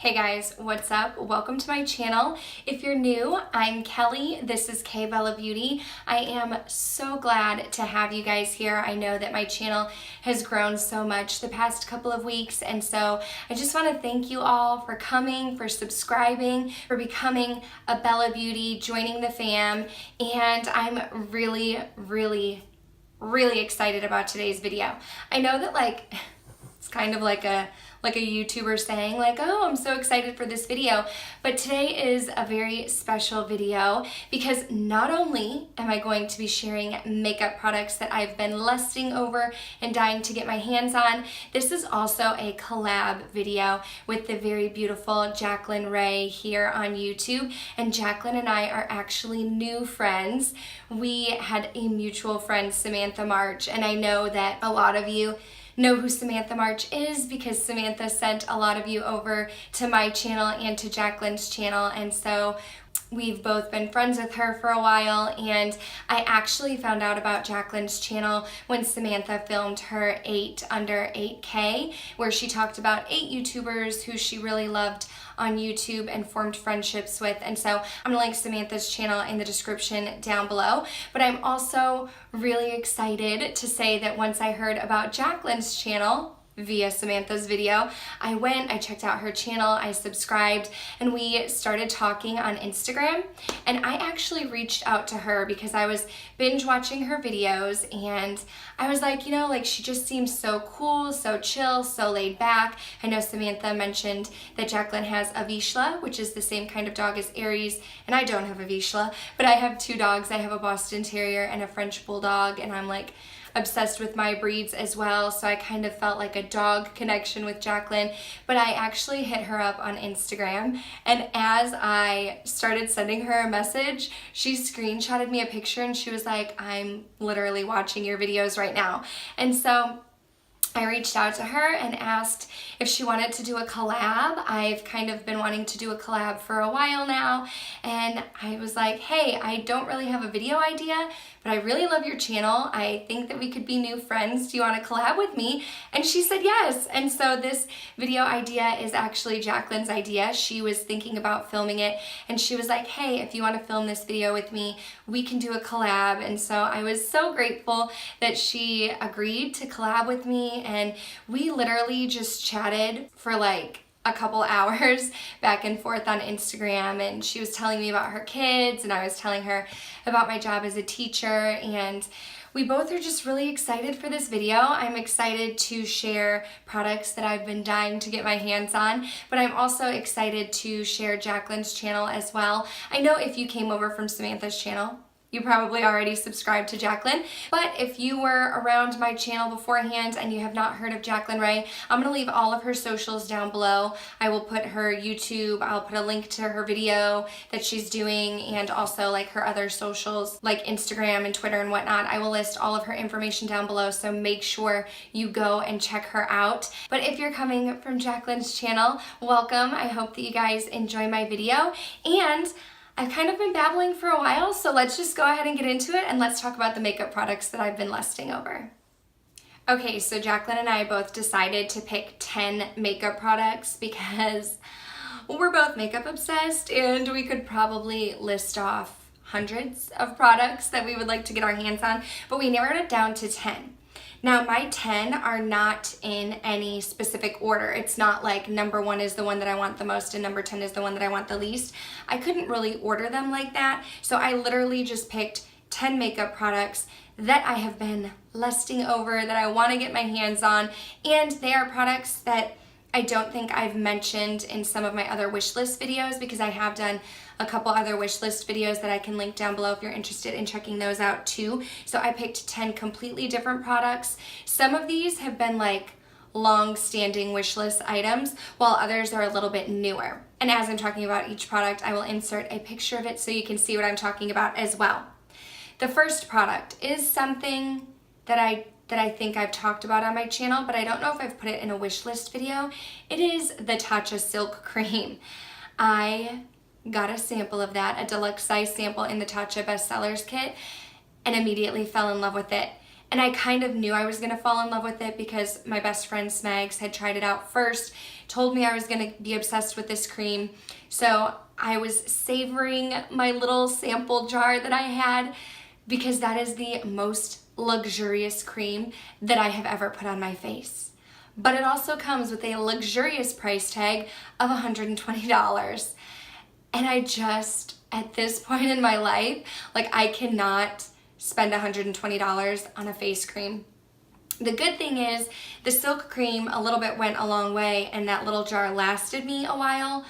Hey guys, what's up? Welcome to my channel. If you're new, I'm Kelly. This is KBellaBeauty. I am so glad to have you guys here. I know that my channel has grown so much the past couple of weeks, and so I just want to thank you all for coming, for subscribing, for becoming a Bella Beauty, joining the fam, and I'm really excited about today's video. I know that it's kind of like a YouTuber saying oh, I'm so excited for this video, but today is a very special video because not only am I going to be sharing makeup products that I've been lusting over and dying to get my hands on, this is also a collab video with the very beautiful Jaclyn Rae here on YouTube, and Jaclyn and I are actually new friends. We had a mutual friend, Samantha March, and I know that a lot of you know who Samantha March is because Samantha sent a lot of you over to my channel and to Jaclyn's channel, and so we've both been friends with her for a while. And I actually found out about Jaclyn's channel when Samantha filmed her 8 Under 8K, where she talked about 8 YouTubers who she really loved on YouTube and formed friendships with. And so I'm gonna link Samantha's channel in the description down below. But I'm also really excited to say that once I heard about Jaclyn's channel via Samantha's video, I checked out her channel, I subscribed, and we started talking on Instagram. And I actually reached out to her because I was binge watching her videos, and I was like, she just seems so cool, so chill, so laid back. I know Samantha mentioned that Jaclyn has a Vizsla, which is the same kind of dog as Aries, and I don't have a Vizsla, but I have 2 dogs. I have a Boston Terrier and a French Bulldog, and I'm obsessed with my breeds as well, so I kind of felt like a dog connection with Jaclyn. But I actually hit her up on Instagram, and as I started sending her a message, she screenshotted me a picture and she was like, I'm literally watching your videos right now. And so I reached out to her and asked if she wanted to do a collab. I've kind of been wanting to do a collab for a while now, and I was like, hey, I don't really have a video idea, but I really love your channel. I think that we could be new friends. Do you want to collab with me? And she said yes. And so this video idea is actually Jaclyn's idea. She was thinking about filming it, and she was like, hey, if you want to film this video with me, we can do a collab. And so I was so grateful that she agreed to collab with me, and we literally just chatted for a couple hours back and forth on Instagram, and she was telling me about her kids and I was telling her about my job as a teacher, and we both are just really excited for this video. I'm excited to share products that I've been dying to get my hands on, but I'm also excited to share Jaclyn's channel as well. I know if you came over from Samantha's channel, you probably already subscribed to Jaclyn, but if you were around my channel beforehand and you have not heard of Jaclyn Rae, I'm gonna leave all of her socials down below. I will put her YouTube, I'll put a link to her video that she's doing, and also her other socials like Instagram and Twitter and whatnot. I will list all of her information down below, so make sure you go and check her out. But if you're coming from Jaclyn's channel, welcome. I hope that you guys enjoy my video, and I've kind of been babbling for a while, so let's just go ahead and get into it, and let's talk about the makeup products that I've been lusting over. Okay, so Jaclyn and I both decided to pick 10 makeup products because we're both makeup obsessed, and we could probably list off hundreds of products that we would like to get our hands on, but we narrowed it down to 10. Now, my 10 are not in any specific order. It's not like number 1 is the one that I want the most and number 10 is the one that I want the least. I couldn't really order them like that, so I literally just picked 10 makeup products that I have been lusting over, that I want to get my hands on, and they are products that I don't think I've mentioned in some of my other wish list videos, because I have done a couple other wish list videos that I can link down below if you're interested in checking those out too. So I picked 10 completely different products. Some of these have been long-standing wish list items, while others are a little bit newer. And as I'm talking about each product, I will insert a picture of it so you can see what I'm talking about as well. The first product is something that I think I've talked about on my channel, but I don't know if I've put it in a wish list video. It is the Tatcha Silk Cream. I got a sample of that, a deluxe size sample in the Tatcha bestsellers kit, and immediately fell in love with it. And I kind of knew I was gonna fall in love with it because my best friend Smegs had tried it out first, told me I was gonna be obsessed with this cream. So I was savoring my little sample jar that I had because that is the most luxurious cream that I have ever put on my face. But it also comes with a luxurious price tag of $120. And I just, at this point in my life, like I cannot spend $120 on a face cream. The good thing is the silk cream a little bit went a long way and that little jar lasted me a while,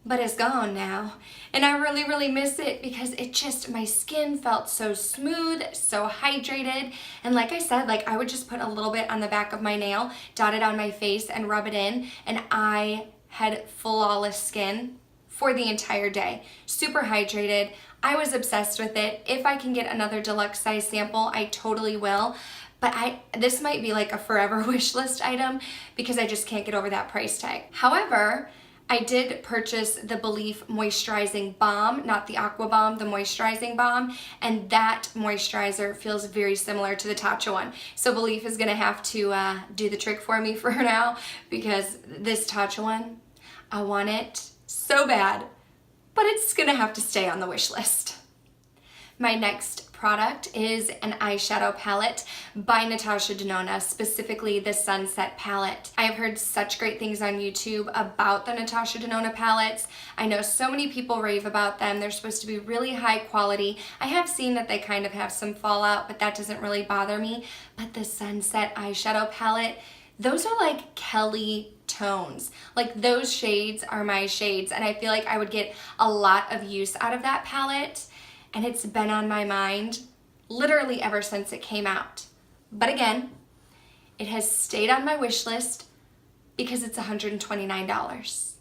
but it's gone now. And I really, really miss it because it just, my skin felt so smooth, so hydrated. And like I said, like I would just put a little bit on the back of my nail, dot it on my face and rub it in. And I had flawless skin for the entire day. Super hydrated. I was obsessed with it. If I can get another deluxe size sample, I totally will. But this might be like a forever wish list item because I just can't get over that price tag. However, I did purchase the Belif Moisturizing Balm, not the Aqua Balm, the Moisturizing Balm, and that moisturizer feels very similar to the Tatcha one. So Belif is gonna have to do the trick for me for now because this Tatcha one, I want it so bad, but it's gonna have to stay on the wish list. My next product is an eyeshadow palette by Natasha Denona, specifically the Sunset palette. I have heard such great things on YouTube about the Natasha Denona palettes. I know so many people rave about them. They're supposed to be really high quality. I have seen that they kind of have some fallout, but that doesn't really bother me. But the Sunset eyeshadow palette, those are like Kelly tones. Like those shades are my shades, and I feel like I would get a lot of use out of that palette. And it's been on my mind literally ever since it came out. But again, it has stayed on my wish list because it's $129.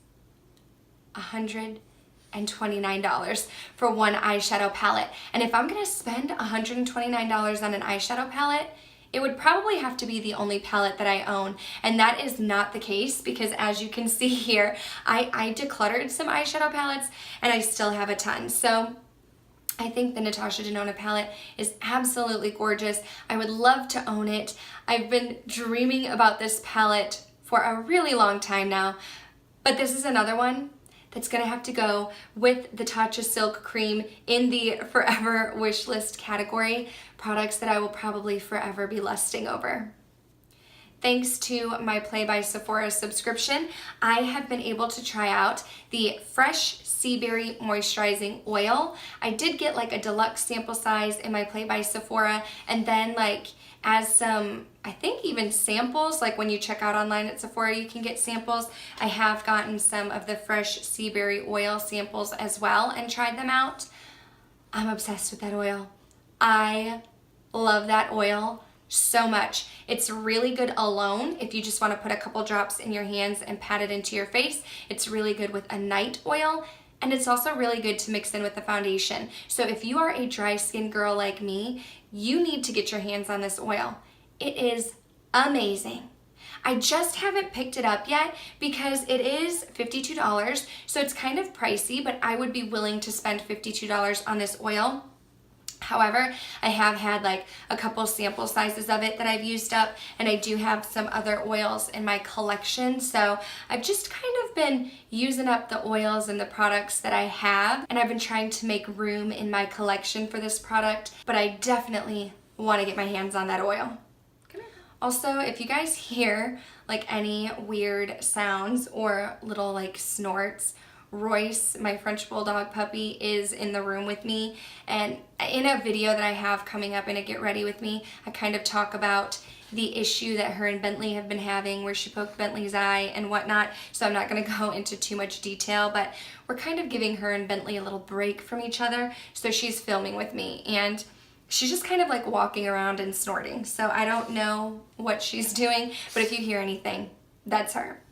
$129 for one eyeshadow palette. And if I'm gonna spend $129 on an eyeshadow palette, it would probably have to be the only palette that I own. And that is not the case because as you can see here, I decluttered some eyeshadow palettes and I still have a ton. So I think the Natasha Denona palette is absolutely gorgeous. I would love to own it. I've been dreaming about this palette for a really long time now, but this is another one that's gonna have to go with the Tatcha Silk Cream in the forever wish list category, products that I will probably forever be lusting over. Thanks to my Play by Sephora subscription, I have been able to try out the Fresh Seaberry Moisturizing Oil. I did get like a deluxe sample size in my Play by Sephora, and then like as some, I think even samples, like when you check out online at Sephora, you can get samples. I have gotten some of the Fresh Seaberry Oil samples as well and tried them out. I'm obsessed with that oil. I love that oil so much. It's really good alone if you just want to put a couple drops in your hands and pat it into your face. It's really good with a night oil, and it's also really good to mix in with the foundation. So if you are a dry skin girl like me, you need to get your hands on this oil. It is amazing. I just haven't picked it up yet because it is $52, so it's kind of pricey, but I would be willing to spend $52 on this oil. However, I have had like a couple sample sizes of it that I've used up, and I do have some other oils in my collection. So I've just kind of been using up the oils and the products that I have, and I've been trying to make room in my collection for this product, but I definitely want to get my hands on that oil. Also, if you guys hear like any weird sounds or little like snorts, Royce, my French Bulldog puppy, is in the room with me, and in a video that I have coming up in a Get Ready With Me, I kind of talk about the issue that her and Bentley have been having where she poked Bentley's eye and whatnot, so I'm not going to go into too much detail, but we're kind of giving her and Bentley a little break from each other, so she's filming with me, and she's just kind of like walking around and snorting, so I don't know what she's doing, but if you hear anything, that's her.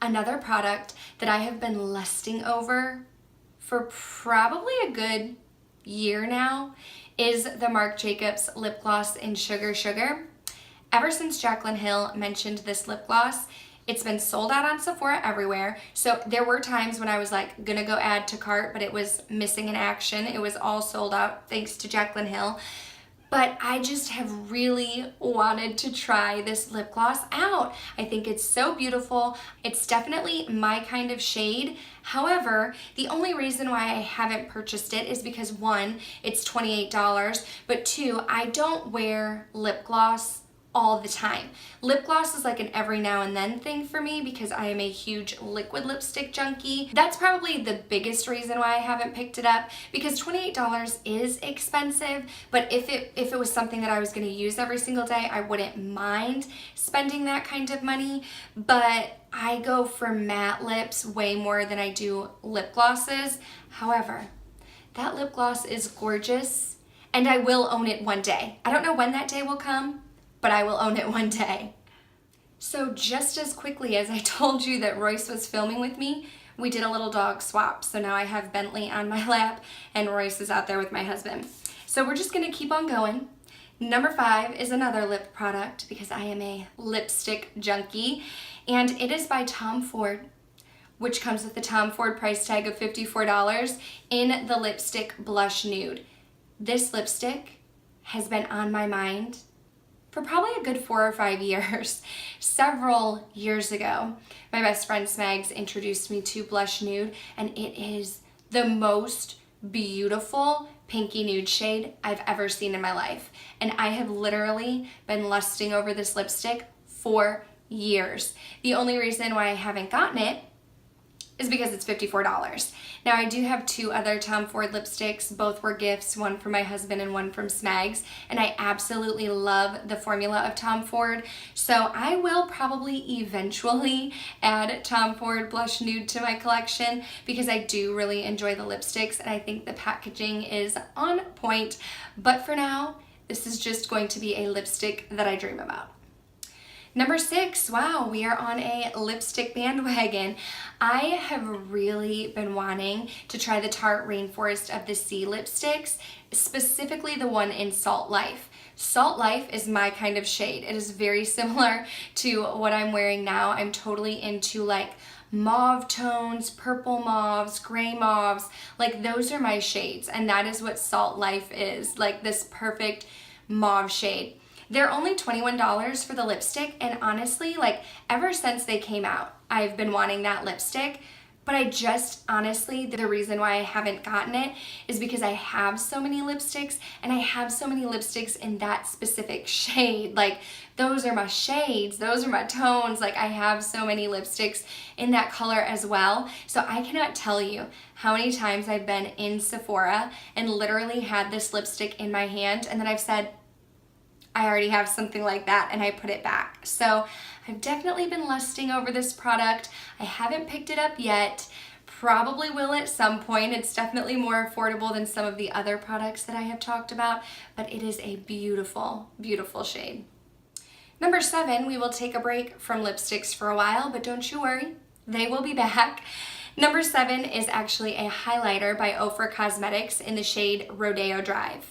Another product that I have been lusting over for probably a good year now is the Marc Jacobs lip gloss in Sugar Sugar. Ever since Jaclyn Hill mentioned this lip gloss, it's been sold out on Sephora everywhere. So there were times when I was like gonna go add to cart, but it was missing in action. It was all sold out thanks to Jaclyn Hill. but I just have really wanted to try this lip gloss out. I think it's so beautiful. It's definitely my kind of shade. However, the only reason why I haven't purchased it is because one, it's $28, but two, I don't wear lip gloss all the time. Lip gloss is like an every now and then thing for me because I am a huge liquid lipstick junkie. That's probably the biggest reason why I haven't picked it up, because $28 is expensive, but if it was something that I was going to use every single day, I wouldn't mind spending that kind of money. But I go for matte lips way more than I do lip glosses. However, that lip gloss is gorgeous and I will own it one day. I don't know when that day will come, but I will own it one day. So just as quickly as I told you that Royce was filming with me, we did a little dog swap. So now I have Bentley on my lap and Royce is out there with my husband. So we're just gonna keep on going. Number 5 is another lip product because I am a lipstick junkie, and it is by Tom Ford, which comes with the Tom Ford price tag of $54 in the lipstick Blush Nude. This lipstick has been on my mind for probably a good 4 or 5 years. Several years ago, my best friend Smags introduced me to Blush Nude, and it is the most beautiful pinky nude shade I've ever seen in my life. And I have literally been lusting over this lipstick for years. The only reason why I haven't gotten it is because it's $54. Now I do have 2 other Tom Ford lipsticks. Both were gifts, one from my husband and one from Smags, and I absolutely love the formula of Tom Ford. So I will probably eventually add Tom Ford Blush Nude to my collection because I do really enjoy the lipsticks and I think the packaging is on point. But for now, this is just going to be a lipstick that I dream about. Number 6, wow, we are on a lipstick bandwagon. I have really been wanting to try the Tarte Rainforest of the Sea lipsticks, specifically the one in Salt Life. Salt Life is my kind of shade. It is very similar to what I'm wearing now. I'm totally into like mauve tones, purple mauves, gray mauves, like those are my shades, and that is what Salt Life is, like this perfect mauve shade. They're only $21 for the lipstick, and honestly, like ever since they came out, I've been wanting that lipstick, but I just honestly, the reason why I haven't gotten it is because I have so many lipsticks, and I have so many lipsticks in that specific shade. Like those are my shades, those are my tones, like I have so many lipsticks in that color as well. So I cannot tell you how many times I've been in Sephora and literally had this lipstick in my hand, and then I've said, I already have something like that, and I put it back. So I've definitely been lusting over this product. I haven't picked it up yet. Probably will at some point. It's definitely more affordable than some of the other products that I have talked about, but it is a beautiful, beautiful shade. Number 7, we will take a break from lipsticks for a while, but don't you worry, they will be back. Number 7 is actually a highlighter by Oprah Cosmetics in the shade Rodeo Drive.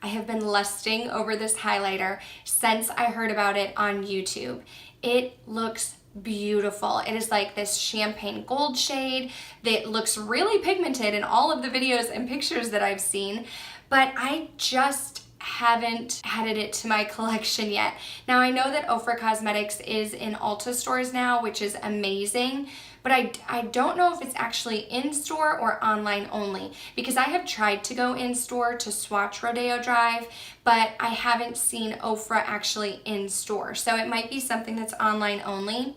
I have been lusting over this highlighter since I heard about it on YouTube. It looks beautiful. It is like this champagne gold shade that looks really pigmented in all of the videos and pictures that I've seen, but I just haven't added it to my collection yet. Now I know that Ofra Cosmetics is in Ulta stores now, which is amazing, but I don't know if it's actually in store or online only, because I have tried to go in store to swatch Rodeo Drive, but I haven't seen Ofra actually in store. So it might be something that's online only,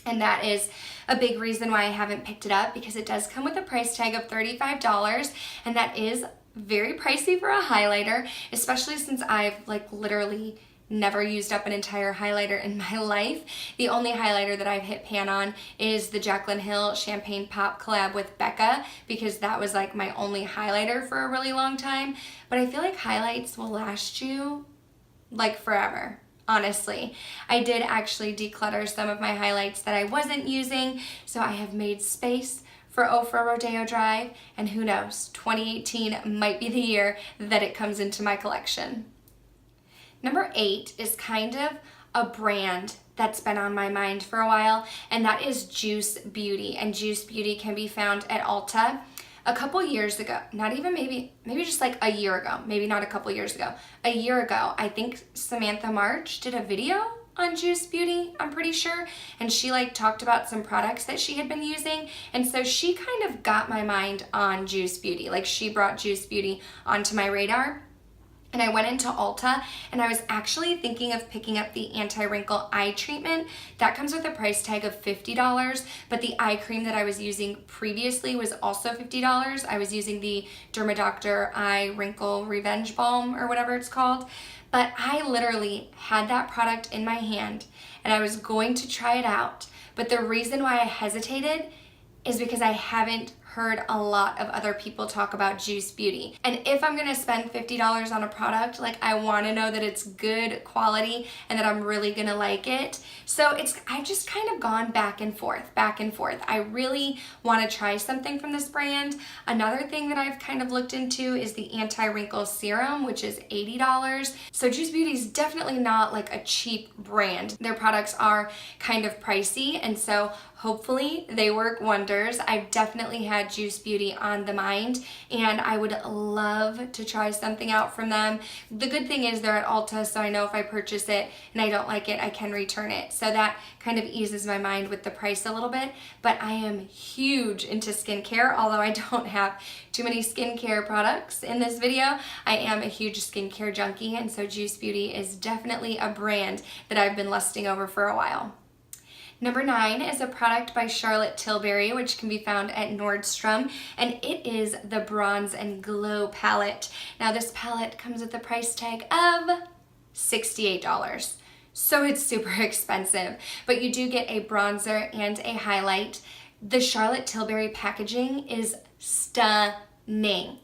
and that is a big reason why I haven't picked it up, because it does come with a price tag of $35, and that is very pricey for a highlighter, especially since I've like literally never used up an entire highlighter in my life. The only highlighter that I've hit pan on is the Jaclyn Hill Champagne Pop collab with Becca, because that was like my only highlighter for a really long time. But I feel like highlights will last you like forever. Honestly, I did actually declutter some of my highlights that I wasn't using, so I have made space for Ofra Rodeo Drive, and who knows, 2018 might be the year that it comes into my collection. Number 8 is kind of a brand that's been on my mind for a while, and that is Juice Beauty, and Juice Beauty can be found at Ulta. A couple years ago, not even maybe just like a year ago, maybe not a couple years ago, a year ago, I think Samantha Marc did a video on Juice Beauty, I'm pretty sure, and she like talked about some products that she had been using, and so she kind of got my mind on Juice Beauty. Like, she brought Juice Beauty onto my radar. And I went into Ulta, and I was actually thinking of picking up the anti-wrinkle eye treatment. That comes with a price tag of $50, but the eye cream that I was using previously was also $50. I was using the Dermadoctor Eye Wrinkle Revenge Balm, or whatever it's called. But I literally had that product in my hand, and I was going to try it out. But the reason why I hesitated is because I haven't heard a lot of other people talk about Juice Beauty. And if I'm gonna spend $50 on a product, like, I wanna know that it's good quality and that I'm really gonna like it. So I've just kind of gone back and forth. I really wanna try something from this brand. Another thing that I've kind of looked into is the anti-wrinkle serum, which is $80. So Juice Beauty is definitely not like a cheap brand. Their products are kind of pricey, and so hopefully they work wonders. I've definitely had Juice Beauty on the mind, and I would love to try something out from them. The good thing is they're at Ulta, so I know if I purchase it and I don't like it, I can return it. So that kind of eases my mind with the price a little bit. But I am huge into skincare, although I don't have too many skincare products in this video. I am a huge skincare junkie, and so Juice Beauty is definitely a brand that I've been lusting over for a while. Number 9 is a product by Charlotte Tilbury, which can be found at Nordstrom, and it is the Bronze and Glow palette. Now, this palette comes with a price tag of $68. So it's super expensive, but you do get a bronzer and a highlight. The Charlotte Tilbury packaging is stunning.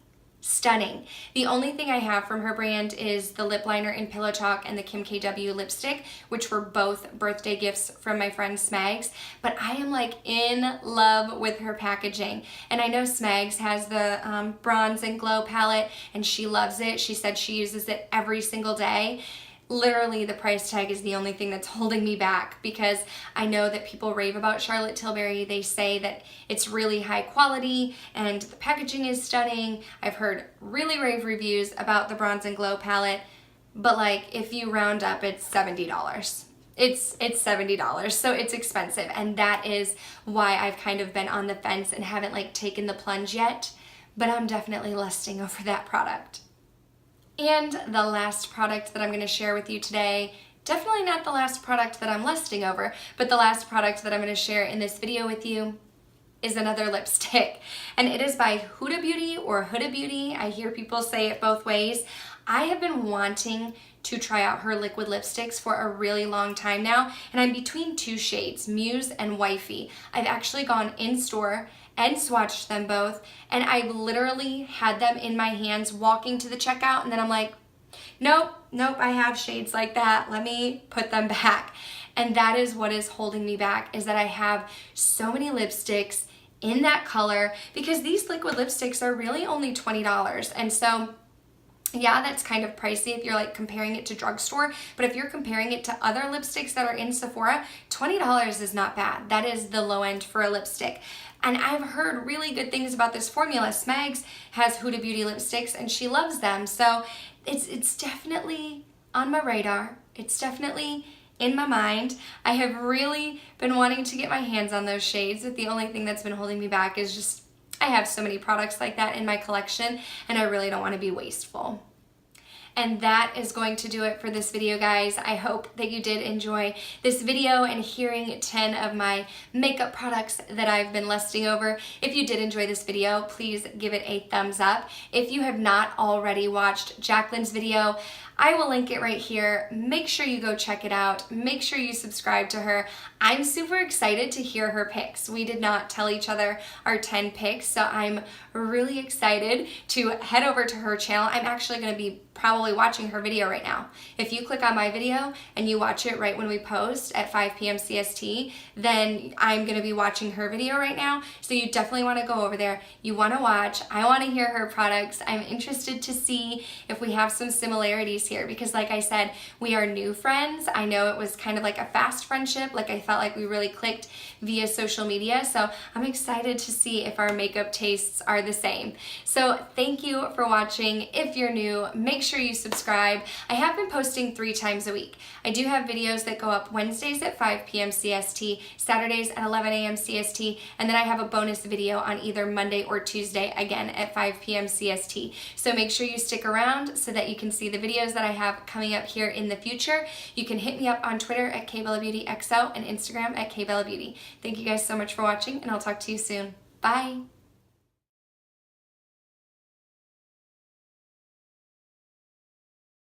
The only thing I have from her brand is the lip liner in Pillow Talk and the Kim KW lipstick, which were both birthday gifts from my friend Smags, but I am like in love with her packaging. And I know Smags has the Bronze and Glow palette, and she loves it. She said she uses it every single day. Literally, the price tag is the only thing that's holding me back, because I know that people rave about Charlotte Tilbury. They say that it's really high quality and the packaging is stunning. I've heard really rave reviews about the Bronze and Glow palette, but like, if you round up, it's $70. It's $70, so it's expensive, and that is why I've kind of been on the fence and haven't like taken the plunge yet, but I'm definitely lusting over that product. And the last product that I'm going to share with you today, definitely not the last product that I'm lusting over, but the last product that I'm going to share in this video with you is another lipstick. And it is by Huda Beauty or Huda Beauty. I hear people say it both ways. I have been wanting to try out her liquid lipsticks for a really long time now, and I'm between two shades, Muse and Wifey. I've actually gone in store and swatched them both, and I literally had them in my hands walking to the checkout, and then I'm like, nope, I have shades like that, let me put them back. And that is what is holding me back, is that I have so many lipsticks in that color, because these liquid lipsticks are really only $20, and so yeah, that's kind of pricey if you're like comparing it to drugstore, but if you're comparing it to other lipsticks that are in Sephora, $20 is not bad. That is the low end for a lipstick. And I've heard really good things about this formula. Smags has Huda Beauty lipsticks and she loves them. So it's definitely on my radar. It's definitely in my mind. I have really been wanting to get my hands on those shades, but the only thing that's been holding me back is just I have so many products like that in my collection, and I really don't want to be wasteful. And that is going to do it for this video, guys. I hope that you did enjoy this video and hearing 10 of my makeup products that I've been lusting over. If you did enjoy this video, please give it a thumbs up. If you have not already watched Jaclyn's video, I will link it right here. Make sure you go check it out. Make sure you subscribe to her. I'm super excited to hear her picks. We did not tell each other our 10 picks, so I'm really excited to head over to her channel. I'm actually going to be probably watching her video right now. If you click on my video and you watch it right when we post at 5 p.m. CST, then I'm going to be watching her video right now. So you definitely want to go over there. You want to watch. I want to hear her products. I'm interested to see if we have some similarities space here because like I said, we are new friends. I know it was kind of like a fast friendship. Like I felt like we really clicked via social media. So I'm excited to see if our makeup tastes are the same. So thank you for watching. If you're new, make sure you subscribe. I have been posting 3 times a week. I do have videos that go up Wednesdays at 5 p.m. CST, Saturdays at 11 a.m. CST, and then I have a bonus video on either Monday or Tuesday, again at 5 p.m. CST. So make sure you stick around so that you can see the videos that I have coming up here in the future. You can hit me up on Twitter at KBellaBeautyXO and Instagram at KBellaBeauty. Thank you guys so much for watching, and I'll talk to you soon. Bye!